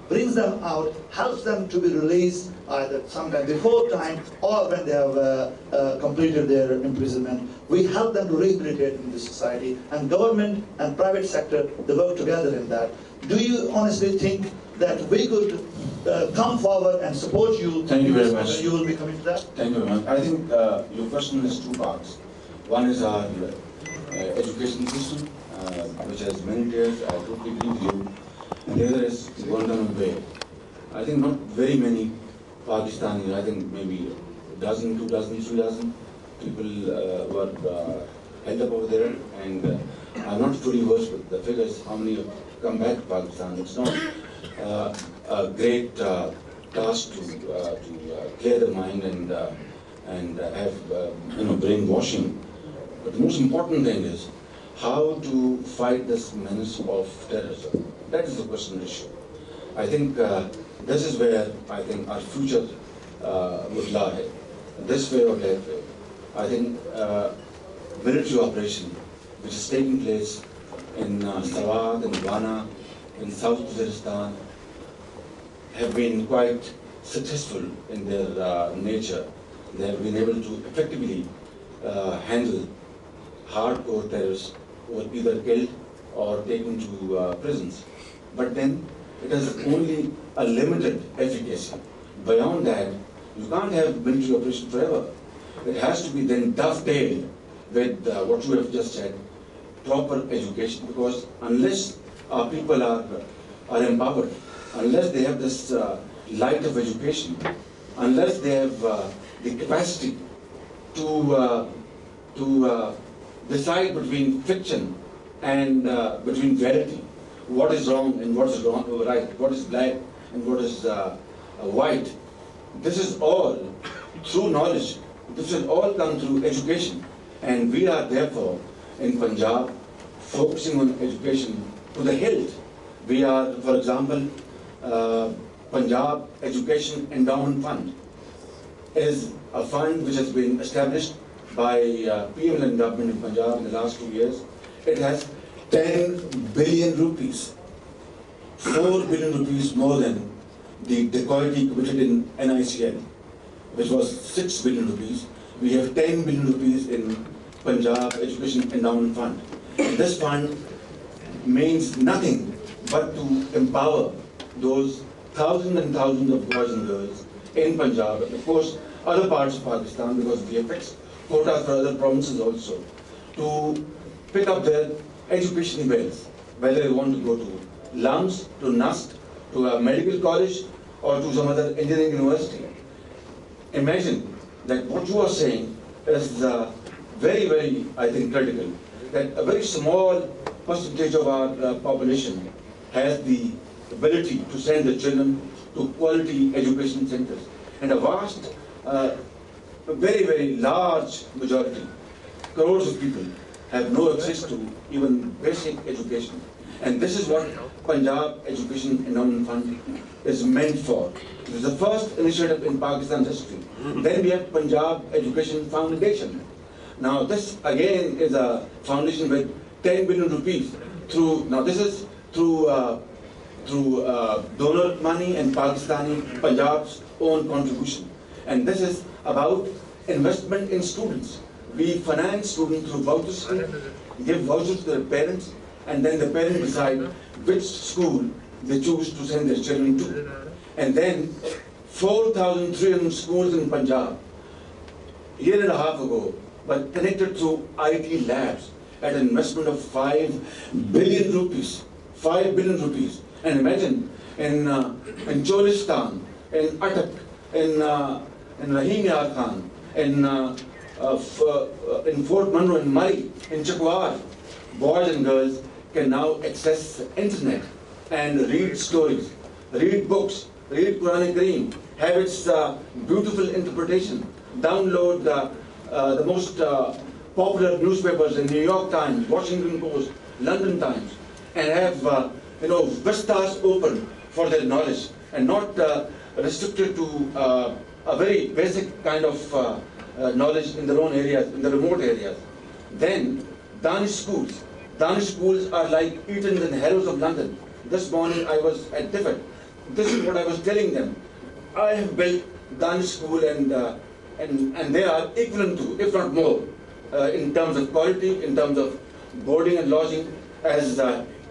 Speaker 6: brings them out, helps them to be released either sometime before time or when they have completed their imprisonment. We help them to rehabilitate in the society, and government and private sector, they work together in that. Do you honestly think that we could come forward and support you?
Speaker 3: Thank you very much.
Speaker 6: You will be coming to that?
Speaker 3: Thank you very much. I think your question has two parts. One is our education system, which has many tiers. I totally agree with you. And the other is Guantanamo Bay. I think not very many Pakistanis, I think maybe a dozen, 2 dozen, 3 dozen people were held up over there. And I'm not fully versed with the figures, how many have come back to Pakistan. It's not a great task to clear the mind and have brainwashing. But the most important thing is how to fight this menace of terrorism. That is the question issue. I think this is where I think our future would lie. This way or that way. I think military operation, which is taking place in Sawat, in Ghana, in South Waziristan, have been quite successful in their nature. They have been able to effectively handle hardcore terrorists who were either killed or taken to prisons. But then it has only a limited efficacy. Beyond that, you can't have military operation forever. It has to be then dovetailed with what you have just said, proper education, because unless our people are empowered, unless they have this light of education, unless they have the capacity to decide between fiction and between reality, what is wrong and what is right, what is black and what is white. This is all through knowledge. This will all come through education. And we are therefore in Punjab focusing on education to the hilt. We are, for example, Punjab Education Endowment Fund is a fund which has been established by PM government in Punjab in the last 2 years. It has 10 billion rupees, 4 billion rupees more than the dacoity committed in NICL, which was 6 billion rupees. We have 10 billion rupees in Punjab Education Endowment Fund. And this fund means nothing but to empower those thousands and thousands of boys and girls in Punjab, and of course other parts of Pakistan, because we have fixed quotas for other provinces also, to pick up their education bills, whether they want to go to LUMS, to NUST, to a medical college, or to some other engineering university. Imagine that what you are saying is very, very, I think, critical. That a very small percentage of our population has the ability to send the children to quality education centers. And a vast, very, very large majority, crores of people, have no access to even basic education. And this is what Punjab Education Endowment Fund is meant for. It is the first initiative in Pakistan's history. Then we have Punjab Education Foundation. Now this again is a foundation with 10 billion rupees through, now this is through donor money and Pakistani Punjab's own contribution. And this is about investment in students. We finance students through voucher scheme, give vouchers to their parents, and then the parents decide which school they choose to send their children to. And then 4,300 schools in Punjab, a year and a half ago, were connected through IT labs at an investment of 5 billion rupees. 5 billion rupees. And imagine in Cholistan, in Atak, in Rahim Yar Khan, in Fort Monroe, in Murray, in Chakwar, boys and girls can now access the internet and read stories, read books, read Quran Kareem, have its beautiful interpretation, download the most popular newspapers in New York Times, Washington Post, London Times, and have vistas open for their knowledge and not restricted to a very basic kind of knowledge in their own areas, in the remote areas. Then Danish schools are like Eton's and Harrows of London. This morning I was at Tiffin. This is what I was telling them. I have built Danish school and they are equivalent to, if not more, in terms of quality, in terms of boarding and lodging, as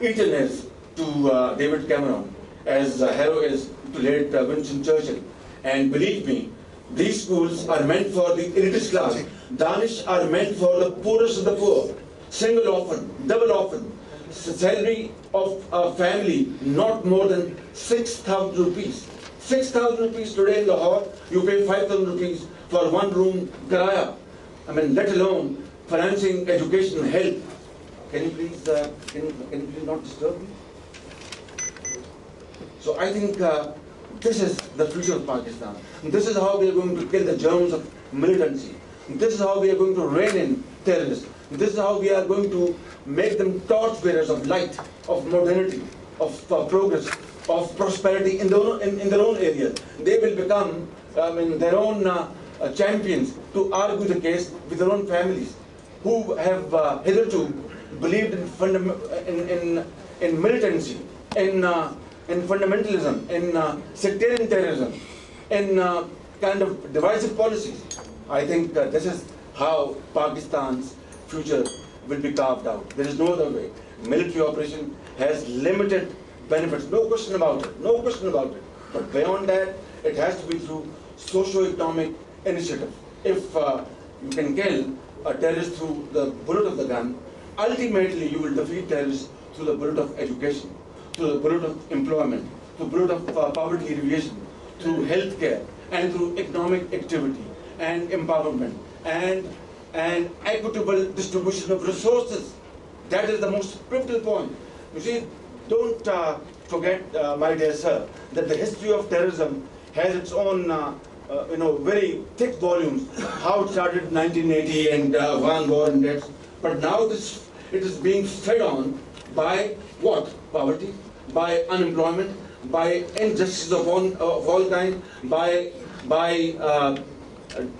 Speaker 3: Eton is to David Cameron, as Harrow is to late Winston Churchill. And believe me, these schools are meant for the elitist class. Danish are meant for the poorest of the poor. Single orphan, double orphan. Salary of a family not more than 6,000 rupees. 6,000 rupees today in Lahore, you pay 5,000 rupees for one room kiraya. I mean, let alone financing education and health. Can you please, can you please not disturb me? So I think this is the future of Pakistan. This is how we are going to kill the germs of militancy. This is how we are going to rein in terrorists. This is how we are going to make them torchbearers of light, of modernity, of progress, of prosperity in their own areas. They will become their own champions to argue the case with their own families, who have hitherto believed in militancy, in fundamentalism, in sectarian terrorism, in kind of divisive policies. I think this is how Pakistan's future will be carved out. There is no other way. Military operation has limited benefits, no question about it, no question about it. But beyond that, it has to be through socio-economic initiative. If you can kill a terrorist through the bullet of the gun, ultimately you will defeat terrorists through the bullet of education, through the bullet of employment, through the bullet of poverty alleviation, through healthcare, and through economic activity and empowerment and equitable distribution of resources. That is the most pivotal point. You see, don't forget, my dear sir, that the history of terrorism has its own, very thick volumes. How it started in 1980 and Afghan war and that. But now it is being fed on by what? Poverty, by unemployment, by injustice of all kinds, by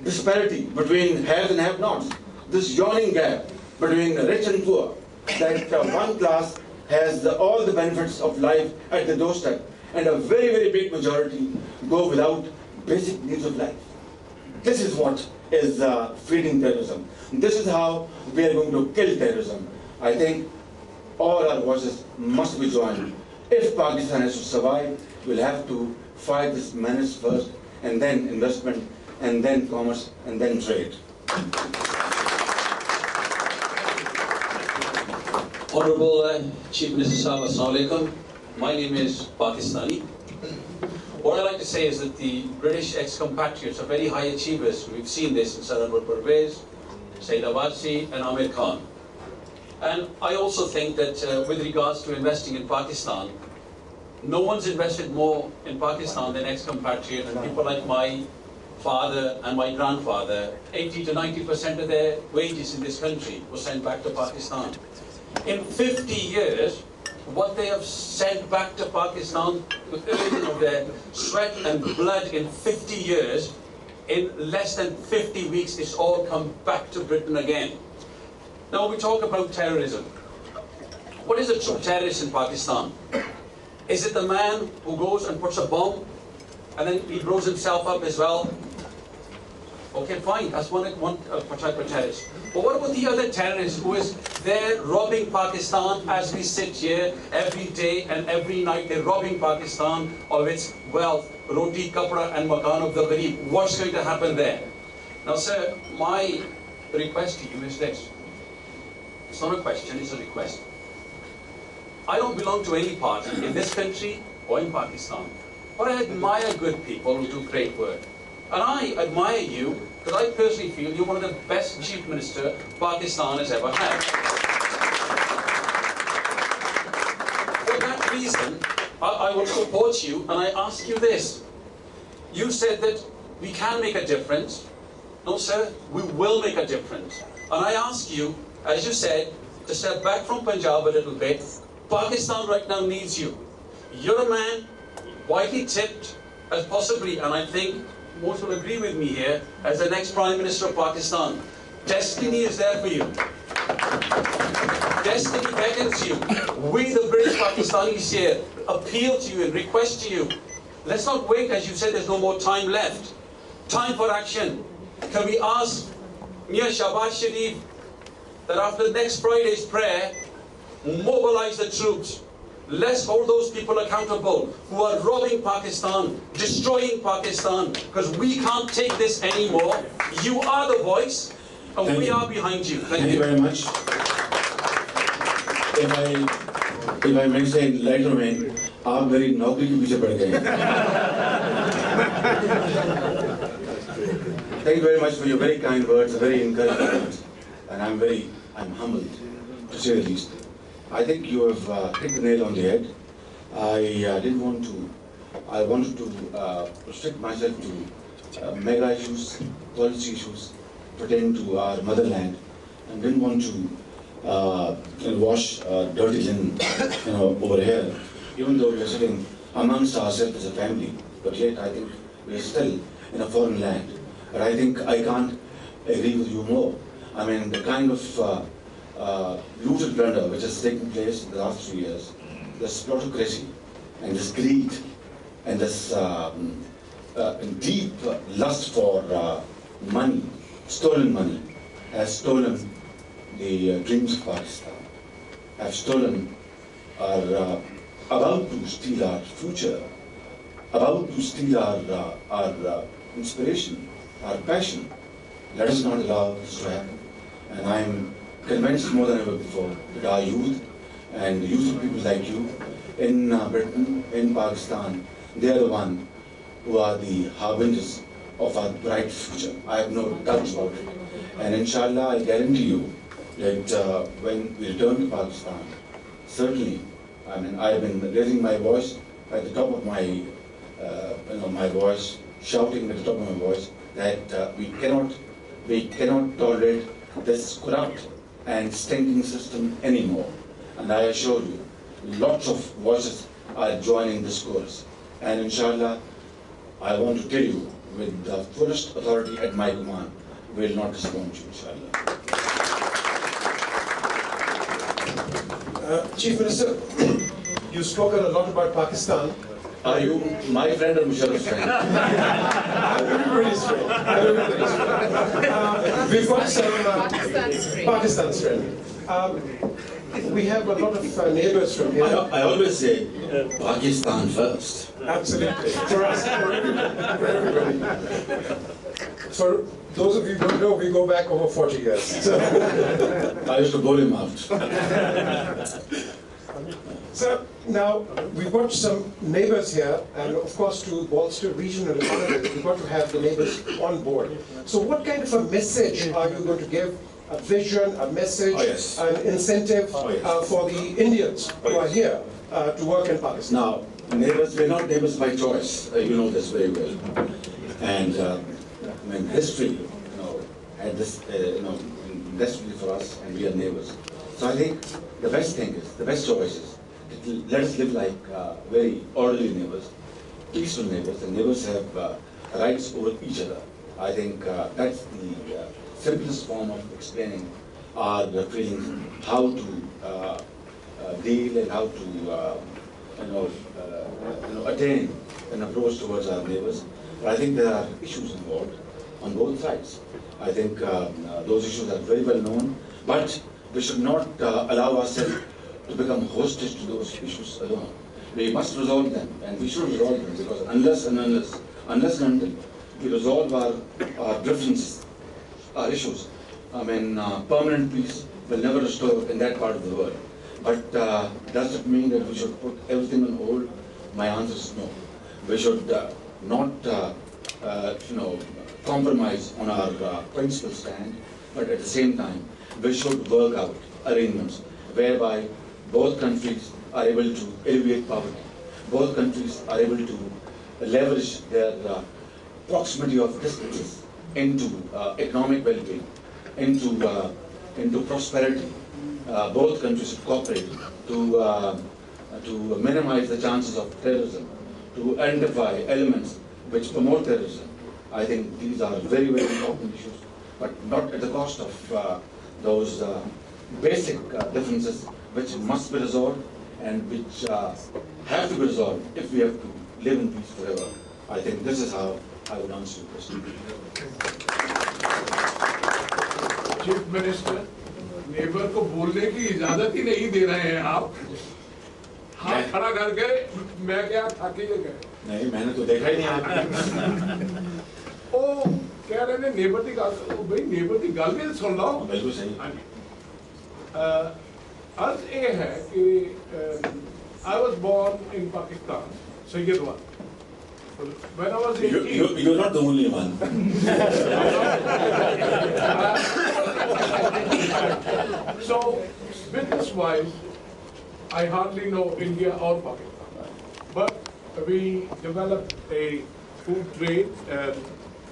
Speaker 3: disparity between haves and have-nots. This yawning gap between rich and poor, that one class has all the benefits of life at the doorstep, and a very, very big majority go without basic needs of life. This is what is feeding terrorism. This is how we are going to kill terrorism. I think all our voices must be joined. If Pakistan has to survive, we'll have to fight this menace first, and then investment, and then commerce, and then trade.
Speaker 7: Honorable Chief Minister Sahib, Assalamu Alaikum. My name is Pakistani. What I'd like to say is that the British ex-compatriots are very high achievers. We've seen this in Sir Anwar Parvez, Saeed Abbasi, and Amir Khan. And I also think that with regards to investing in Pakistan, no one's invested more in Pakistan than ex-compatriots and people like my father and my grandfather. 80 to 90% of their wages in this country were sent back to Pakistan. In 50 years, what they have sent back to Pakistan, with everything of their sweat and blood in 50 years, in less than 50 weeks, it's all come back to Britain again. Now we talk about terrorism. What is a true terrorist in Pakistan? Is it the man who goes and puts a bomb and then he blows himself up as well? Okay, fine, that's one type of terrorist. But what about the other terrorist who is there robbing Pakistan as we sit here every day and every night? They're robbing Pakistan of its wealth, roti, kapra and makan of the gharib. What's going to happen there? Now sir, my request to you is this. It's not a question, it's a request. I don't belong to any party in this country or in Pakistan, but I admire good people who do great work. And I admire you because I personally feel you're one of the best Chief Minister Pakistan has ever had. For that reason, I will support you, and I ask you this. You said that we can make a difference. No, sir, we will make a difference. And I ask you, as you said, to step back from Punjab a little bit. Pakistan right now needs you. You're a man widely tipped as possibly, and I think most will agree with me here, as the next Prime Minister of Pakistan. Destiny is there for you. Destiny beckons you. We, the British Pakistanis here, appeal to you and request to you. Let's not wait, as you said, there's no more time left. Time for action. Can we ask Mia Shahbaz Sharif that after next Friday's prayer, mobilize the troops. Let's hold those people accountable who are robbing Pakistan, destroying Pakistan, because we can't take this anymore. You are the voice, and we are behind you.
Speaker 3: Thank you very much. If I may say in lighter vein, आप मेरी नौकरी के पीछे पड़ गए. Thank you very much for your very kind words, very encouraging words, and I'm humbled, to say the least. I think you have hit the nail on the head. I wanted to restrict myself to mega issues, policy issues pertaining to our motherland, and didn't want to wash dirty linen, over here. Even though we are sitting amongst ourselves as a family, but yet I think we are still in a foreign land. But I think I can't agree with you more. I mean, the kind of looted plunder which has taken place in the last 3 years, this plutocracy and this greed and this deep lust for money, stolen money, has stolen the dreams of Pakistan, have stolen our, about to steal our future, about to steal our inspiration, our passion. Let us not allow this to happen. And I am convinced more than ever before that our youth and the youth of people like you in Britain, in Pakistan, they are the ones who are the harbingers of our bright future. I have no doubt about it. And inshallah, I guarantee you that when we return to Pakistan, certainly, I mean, I have been raising my voice at the top of my, my voice, shouting at the top of my voice that we cannot tolerate this corrupt and stinking system anymore. And I assure you, lots of voices are joining this chorus. And inshallah, I want to tell you, with the fullest authority at my command, we will not disappoint you, inshallah.
Speaker 8: Chief Minister, you've spoken a lot about Pakistan.
Speaker 3: Are you my friend or Musharraf's friend?
Speaker 8: Everybody's friend. Everybody's friend. We've got some Pakistan's friend. We have a lot of neighbors from here.
Speaker 3: I always say, Pakistan first.
Speaker 8: Absolutely. For us, for everybody. For those of you who don't know, we go back over 40 years. So.
Speaker 3: I used to bowl him out.
Speaker 8: So now we've got some neighbors here, and of course to bolster regional economy, we've got to have the neighbors on board. So what kind of a message are you going to give? A vision, a message, an incentive for the Indians who are here to work in Pakistan?
Speaker 3: Now, neighbors, we're not neighbors by choice. You know this very well. And I mean, history, had this, destiny for us, and we are neighbors. So I think the best thing is, the best choice is, let us live like very orderly neighbors, peaceful neighbors, and neighbors have rights over each other. I think that's the simplest form of explaining our feelings, how to deal and how to attain an approach towards our neighbors. But I think there are issues involved on both sides. I think those issues are very well known, but we should not allow ourselves to become hostage to those issues alone. We must resolve them, and we should resolve them, because unless and until we resolve our differences, our issues, I mean, permanent peace will never restore in that part of the world. But does it mean that we should put everything on hold? My answer is no. We should not, compromise on our principal stand, but at the same time, we should work out arrangements whereby both countries are able to alleviate poverty. both countries are able to leverage their proximity of distances into economic well-being, into prosperity. Both countries should cooperate to minimize the chances of terrorism, to identify elements which promote terrorism. I think these are very, very important issues, but not at the cost of those basic differences which must be resolved and which have to be resolved if we have to live in peace forever. I think this is how I would answer your question.
Speaker 9: Chief minister, neighbour को बोलने की इजाजत ही नहीं दे रहे हैं आप। हाथ खड़ा करके मैं क्या थके गए?
Speaker 3: नहीं, मैंने तो देखा ही नहीं आपको।
Speaker 9: ओ कह रहे हैं नेबर की गाल, भाई नेबर की गाल भी सुन लो।
Speaker 3: बिल्कुल सही।
Speaker 9: अर्थ ये है कि I was born in Pakistan, Sayyidwa. When I was 18,
Speaker 3: you're not the only one.
Speaker 9: So, business-wise, I hardly know India or Pakistan. But we developed a food trade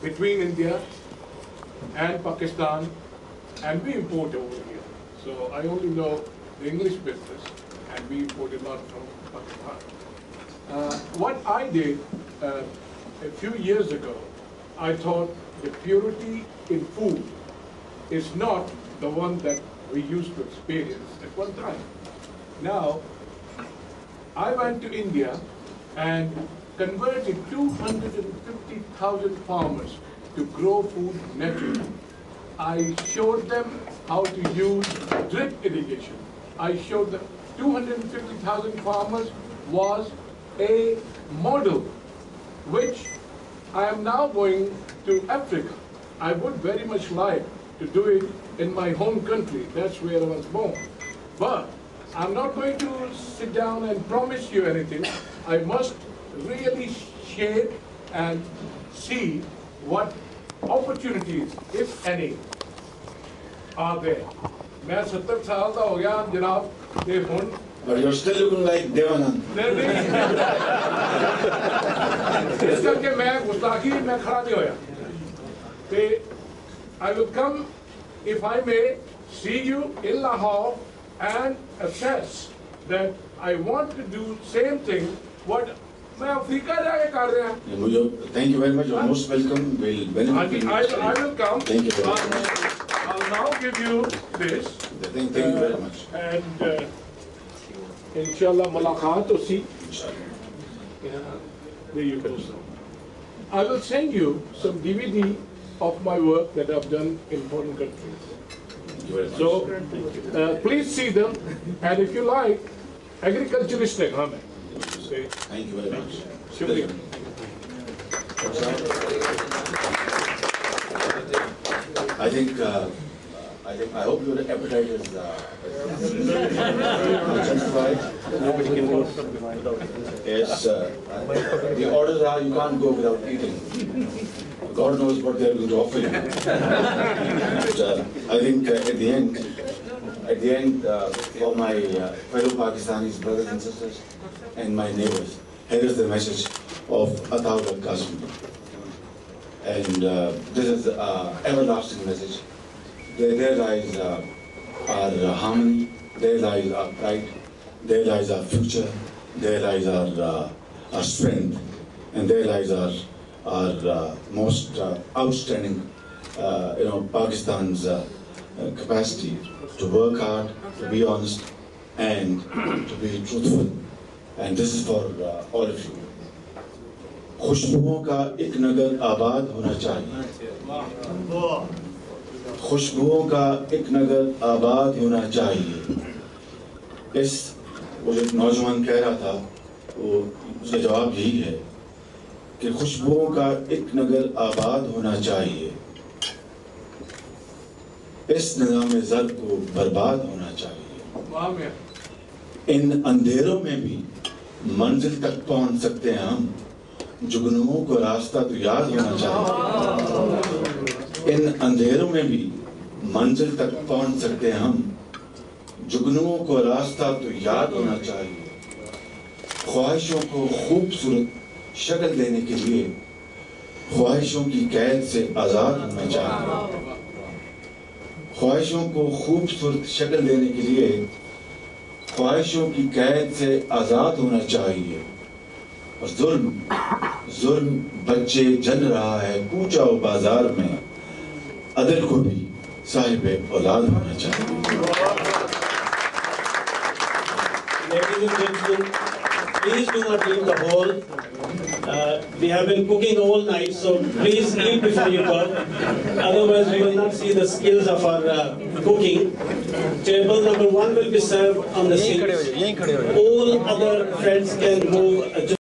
Speaker 9: between India and Pakistan, and we import over here. So I only know the English business, and we import a lot from Pakistan. What I did a few years ago, I thought the purity in food is not the one that we used to experience at one time. Now, I went to India and converted 250,000 farmers to grow food naturally. I showed them how to use drip irrigation. I showed them 250,000 farmers was a model which I am now going to Africa. I would very much like to do it in my home country. That's where I was born. But I'm not going to sit down and promise you anything. I must really shape and see what opportunities, if any, are there. मैं 70 साल का हो गया जनाब ये हुन
Speaker 3: But you're still looking like Devanand.
Speaker 9: इस करके मैं गुस्ताखी में खड़ा नहीं होया ते I will come, if I may, see you in Lahore and assess that I want to do same thing what मैं अफ्रीका जाके कर रहा हूँ.
Speaker 3: Thank you very much. You're most welcome.
Speaker 9: I will come.
Speaker 3: Thank you very much.
Speaker 9: I'll now give you this.
Speaker 3: Thank you very much.
Speaker 9: And inshallah mulaqat hosi. There you go. I will send you some DVD of my work that I've done in foreign countries. So please see them, and if you like, agriculturist है हाँ मैं.
Speaker 3: Thank you very much.
Speaker 9: शुक्रिया.
Speaker 3: I hope your appetite is justified.
Speaker 4: Nobody can go without eating.
Speaker 3: Yes, the orders are you can't go without eating. God knows what they're going to offer you. But, I think at the end, for my fellow Pakistanis, brothers and sisters, and my neighbors, here is the message of Ataul al-Qasim. And this is an everlasting message. There lies our harmony, there lies our pride, there lies our future, there lies our strength, and there lies our most outstanding, Pakistan's capacity to work hard, to be honest, and to be truthful. And this is for all of you. खुशबुओं का एक नगर आबाद होना चाहिए. खुशबुओं का एक नगर आबाद होना चाहिए. वो जो नौजवान कह रहा था, वो उसका जवाब यही है कि खुशबुओं का एक नगर आबाद होना चाहिए. इस निज़ाम ज़र को बर्बाद होना चाहिए. इन अंधेरों में भी मंजिल तक पहुंच सकते हैं हम. जुगनुओं को रास्ता तो याद होना चाहिए. इन अंधेरों में भी मंजिल तक पहुंच सकते हैं हम. जुगनुओं को रास्ता तो याद होना चाहिए. ख्वाहिशों को खूबसूरत शक्ल देने के लिए ख्वाहिशों की कैद से आज़ाद होना चाहिए। ख्वाहिशों को खूबसूरत शक्ल देने के लिए ख्वाहिशों की कैद से आज़ाद होना चाहिए। और जुल्म बच्चे जल रहा है कूचा व बाजार में, अदल को भी साहिब औलाद होना चाहिए।
Speaker 2: Ladies and gentlemen, please do not leave the hall. We have been cooking all night, so please eat before you go. Otherwise, we will not see the skills of our cooking. Table number 1 will be served on the seats. All other friends can move.